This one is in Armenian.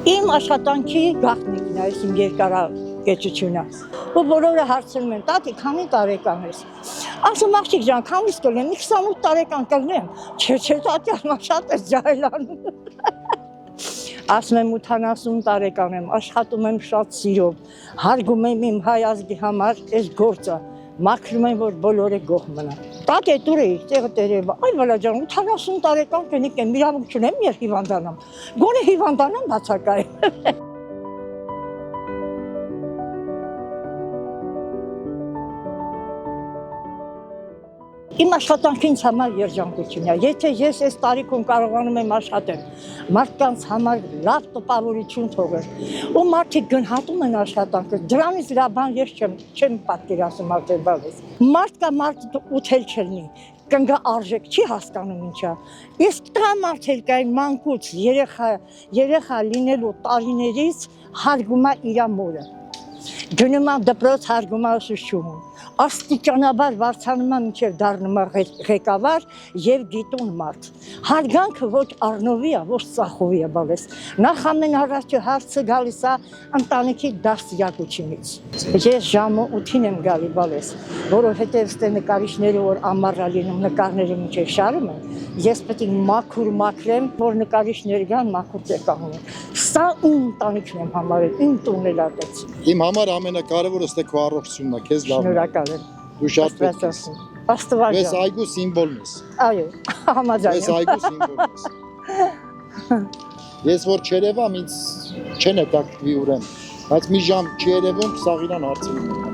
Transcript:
Իմ աշխատանքի գաղտնիքն է, իմ երկարակեցությունը։ Ու բոլորը հարցնում են, տատի, քանի տարեկան ես։ Ասում աղջիկ ջան, քանից կլինեմ, 28 տարեկան կլինեմ։ Չէ, տատի, ամա շատ ես ջահելանում։ Ասում եմ 80 տարեկան եմ, աշխատում եմ շատ սիրով, հարգում եմ իմ հայ ազգի համար այս գործը, մաքրում եմ, որ բոլորը գոհ մնան։ Տատի, դուր էի, տեղը տերևը, այ վալա ջան, 80 տարեկան կնիկ եմ, իրավունք չունեմ ես հիվանդանամ, գոնե հիվանդանամ բացակայ։ Իմ աշխատանքը ինձ համար երջանկություն է, եթե ես այս տարիքում կարողանում եմ աշխատել, մարդկանց համար լավ տպավորություն թողել, ու մարդիկ գնահատում են աշխատանքը, դրանից լավ բան ես չեմ պատկերացնում արտերբալես։ Մարդ կա մարդ ուտել չլինի, կնգա արժեք չի հասկանում ինչա, իսկ տղամարդ էլ կա մանկուց երեխա լինելու տարիներից հարգում է իր մորը, գնում է դպրոց հարգում է ուսուցչուհուն, աստիճանաբար վարձանում է մինչև դառնում է ղեկավար և գիտուն մարդ։ Հարգանքը ոչ առնովի է, ոչ ծախովի է բալես։ Նախ ամեն առաջ հարցը գալիս է ընտանիքի դաստիարակությունից։ Ես ժամը 8-ին եմ գալի բալես, որովհետև ստե նկարիչները որ ամառա լինում նկարները մինչև շարում են, ես պետք է մաքրեմ, որ նկարիչները գան մաքուր տեկանում են։ Սա իմ ընտանիքն եմ համարել, իմ տունն էլ ատեց։ Իմ համար ամենակարևորը ստե քո առողջությունն է, քեզ լավն է։ Շնորհակալ եմ։ Դու շատ պետք ես։ Աստված Ես այգու սիմվոլն ես։ Այո, համաձայն եմ։ Ես այգու սիմվոլն ես։ Ես որ չերևամ, ինձ չեն հետաքրքրի ուրեմն, բայց մի ժամ չի երևում, սաղ իրան հարցնում եմ։